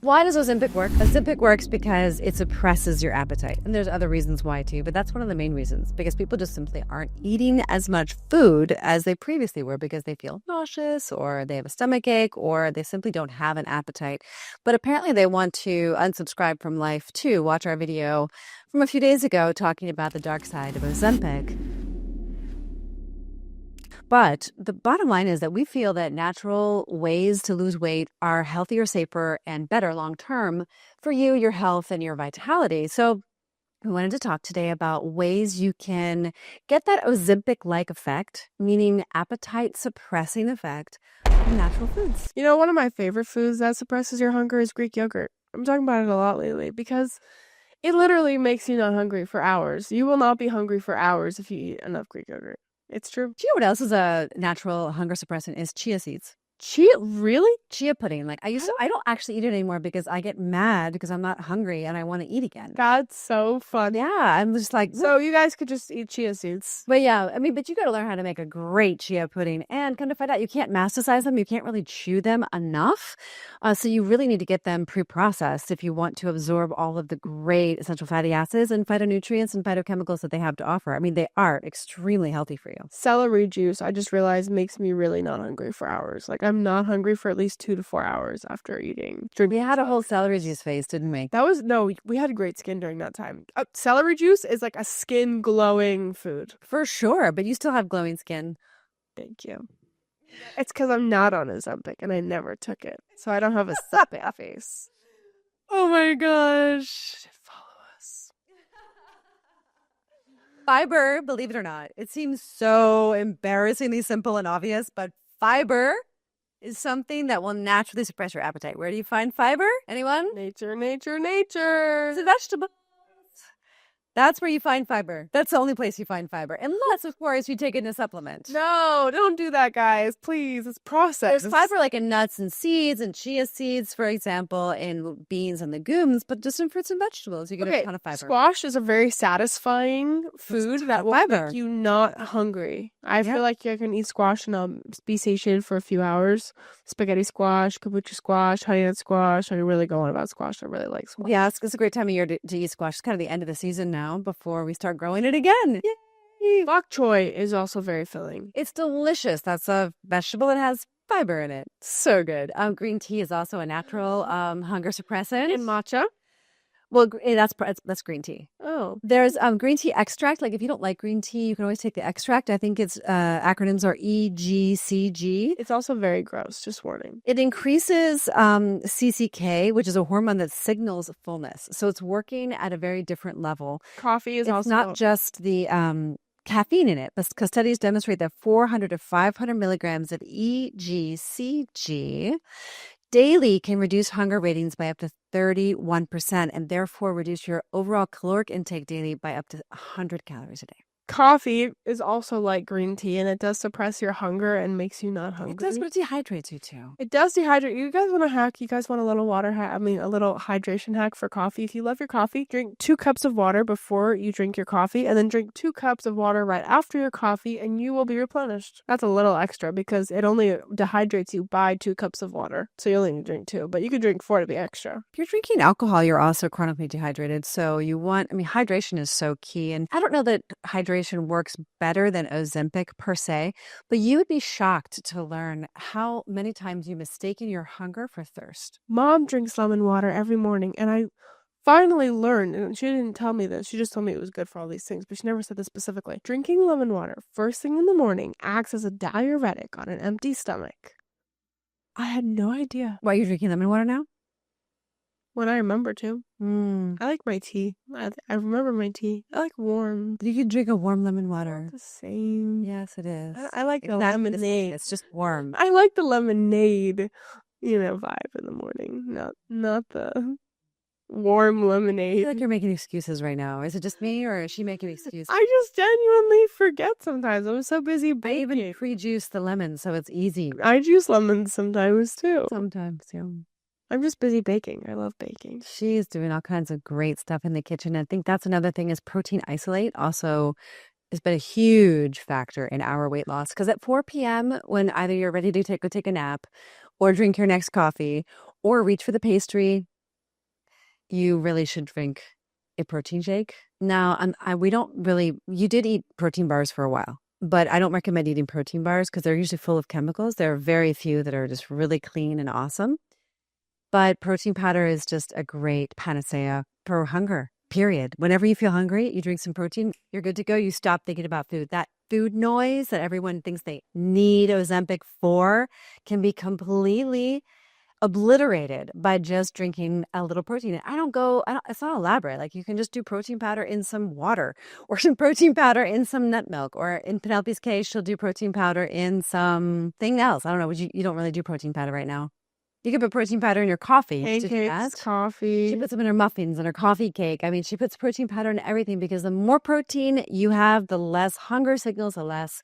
Why does Ozempic work? Ozempic works because it suppresses your appetite. And there's other reasons why too, but that's one of the main reasons, because people just simply aren't eating as much food as they previously were because they feel nauseous or they have a stomach ache or they simply don't have an appetite. But apparently they want to unsubscribe from life too. Watch our video from a few days ago talking about the dark side of Ozempic. But the bottom line is that we feel that natural ways to lose weight are healthier, safer, and better long-term for you, your health, and your vitality. So we wanted to talk today about ways you can get that Ozempic-like effect, meaning appetite-suppressing effect from natural foods. You know, one of my favorite foods that suppresses your hunger is Greek yogurt. I'm talking about it a lot lately because it literally makes you not hungry for hours. You will not be hungry for hours if you eat enough Greek yogurt. It's true. Do you know what else is a natural hunger suppressant? Is chia seeds. Chia? Really? Chia pudding. Like I don't actually eat it anymore because I get mad because I'm not hungry and I want to eat again. That's so fun. Yeah, I'm just like, so you guys could just eat chia seeds. But yeah, I mean, but you got to learn how to make a great chia pudding, and come to find out, you can't masticize them. You can't really chew them enough. So you really need to get them pre-processed if you want to absorb all of the great essential fatty acids and phytonutrients and phytochemicals that they have to offer. I mean, they are extremely healthy for you. Celery juice, I just realized, makes me really not hungry for hours. Like I'm not hungry for at least 2 to 4 hours after eating. We had a whole celery juice phase, didn't we? We had great skin during that time. Celery juice is like a skin glowing food. For sure, but you still have glowing skin. Thank you. It's because I'm not on Ozempic and I never took it. So I don't have a Ozempic face. Oh my gosh. Follow us. Fiber, believe it or not, it seems so embarrassingly simple and obvious, but fiber is something that will naturally suppress your appetite. Where do you find fiber? Anyone? Nature, nature, nature. It's a vegetable. That's where you find fiber. That's the only place you find fiber. Unless, of course, you take it in a supplement. No, don't do that, guys. Please. It's processed. There's fiber like in nuts and seeds and chia seeds, for example, in beans and legumes, but just in fruits and vegetables, you get a ton of fiber. Squash is a very satisfying food that will make you not hungry. I feel like you can eat squash and be satiated for a few hours. Spaghetti squash, kabocha squash, honey nut squash. I can really go on about squash. I really like squash. Yeah, it's a great time of year to eat squash. It's kind of the end of the season now before we start growing it again. Yay! Bok choy is also very filling. It's delicious. That's a vegetable that has fiber in it. So good. Green tea is also a natural hunger suppressant. And matcha? Well, that's green tea. Oh. There's green tea extract. Like if you don't like green tea, you can always take the extract. I think its acronyms are EGCG. It's also very gross, just warning. It increases CCK, which is a hormone that signals fullness. So it's working at a very different level. Coffee is also not just the caffeine in it, because studies demonstrate that 400 to 500 milligrams of EGCG daily can reduce hunger ratings by up to 31% and therefore reduce your overall caloric intake daily by up to 100 calories a day. Coffee is also like green tea, and it does suppress your hunger and makes you not hungry. It does, but it dehydrates you too. It does dehydrate. You guys want a hack? You guys want a little water hack? I mean, a little hydration hack for coffee. If you love your coffee, drink 2 cups of water before you drink your coffee, and then drink 2 cups of water right after your coffee, and you will be replenished. That's a little extra because it only dehydrates you by 2 cups of water. So you only need to drink 2, but you could drink 4 to be extra. If you're drinking alcohol, you're also chronically dehydrated. So hydration is so key. And I don't know that hydration works better than Ozempic per se, but you would be shocked to learn how many times you mistaken your hunger for thirst. Mom drinks lemon water every morning, and I finally learned, and she didn't tell me this, she just told me it was good for all these things, but she never said this specifically. Drinking lemon water first thing in the morning acts as a diuretic on an empty stomach. I had no idea. Why are you drinking lemon water now? When I remember to. I like my tea. I remember my tea. I like warm. You can drink a warm lemon water. Not the same. Yes, it is. I like the lemonade. It's just warm. I like the lemonade, vibe in the morning. Not the warm lemonade. I feel like you're making excuses right now. Is it just me, or is she making excuses? I just genuinely forget sometimes. I'm so busy baking. I even pre-juice the lemon, so it's easy. I juice lemons sometimes too. Sometimes, yeah. I'm just busy baking. I love baking. She's doing all kinds of great stuff in the kitchen. I think that's another thing is protein isolate also has been a huge factor in our weight loss. Because at 4 p.m., when either you're ready to go take a nap or drink your next coffee or reach for the pastry, you really should drink a protein shake. Now, we don't really, you did eat protein bars for a while, but I don't recommend eating protein bars because they're usually full of chemicals. There are very few that are just really clean and awesome. But protein powder is just a great panacea for hunger, period. Whenever you feel hungry, you drink some protein, you're good to go. You stop thinking about food. That food noise that everyone thinks they need Ozempic for can be completely obliterated by just drinking a little protein. It's not elaborate. Like you can just do protein powder in some water or some protein powder in some nut milk, or in Penelope's case, she'll do protein powder in something else. I don't know. You don't really do protein powder right now. You could put protein powder in your coffee. Pancakes, coffee. She puts them in her muffins and her coffee cake. I mean, she puts protein powder in everything because the more protein you have, the less hunger signals, the less,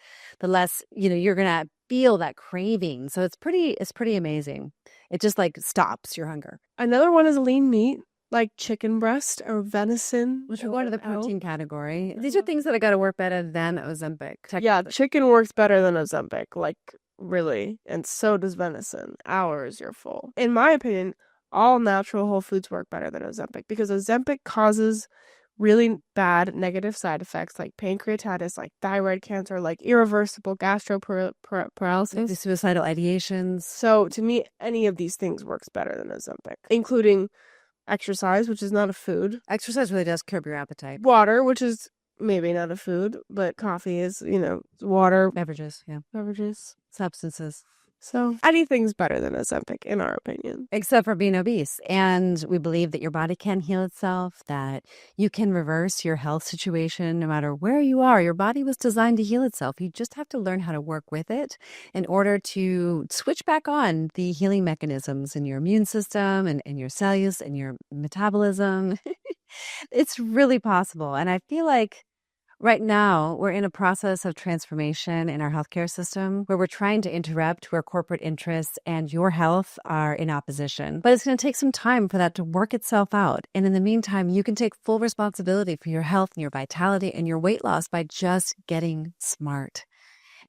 you're going to feel that craving. So it's pretty amazing. It just like stops your hunger. Another one is lean meat, like chicken breast or venison. Which we're going to the protein category. These are things that I got to work better than Ozempic. Yeah, chicken works better than Ozempic. Like, really. And so does venison. Hours you're full. In my opinion, all natural whole foods work better than Ozempic because Ozempic causes really bad negative side effects like pancreatitis, like thyroid cancer, like irreversible gastroparesis, the suicidal ideations. So to me, any of these things works better than Ozempic, including exercise, which is not a food. Exercise really does curb your appetite. Water, which is maybe not a food, but coffee is, water. Beverages, yeah. Beverages. Substances. So anything's better than Ozempic, in our opinion. Except for being obese. And we believe that your body can heal itself, that you can reverse your health situation no matter where you are. Your body was designed to heal itself. You just have to learn how to work with it in order to switch back on the healing mechanisms in your immune system and your cells and your metabolism. It's really possible. And I feel like right now, we're in a process of transformation in our healthcare system where we're trying to interrupt where corporate interests and your health are in opposition. But it's going to take some time for that to work itself out. And in the meantime, you can take full responsibility for your health and your vitality and your weight loss by just getting smart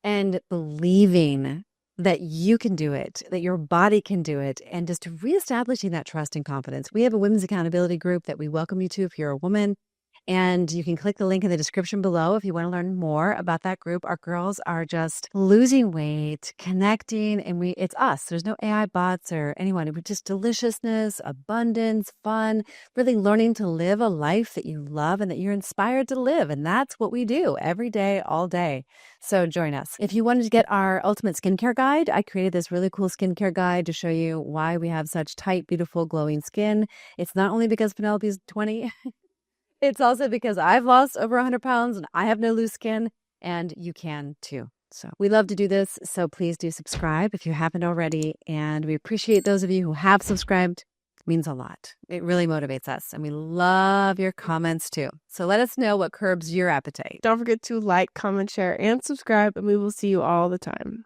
and believing that you can do it, that your body can do it, and just reestablishing that trust and confidence. We have a women's accountability group that we welcome you to if you're a woman. And you can click the link in the description below if you want to learn more about that group. Our girls are just losing weight, connecting, and it's us. There's no AI bots or anyone. It's just deliciousness, abundance, fun, really learning to live a life that you love and that you're inspired to live. And that's what we do every day, all day. So join us. If you wanted to get our ultimate skincare guide, I created this really cool skincare guide to show you why we have such tight, beautiful, glowing skin. It's not only because Penelope's 20. It's also because I've lost over 100 pounds and I have no loose skin, and you can too. So we love to do this. So please do subscribe if you haven't already. And we appreciate those of you who have subscribed. It means a lot. It really motivates us. And we love your comments too. So let us know what curbs your appetite. Don't forget to like, comment, share, and subscribe. And we will see you all the time.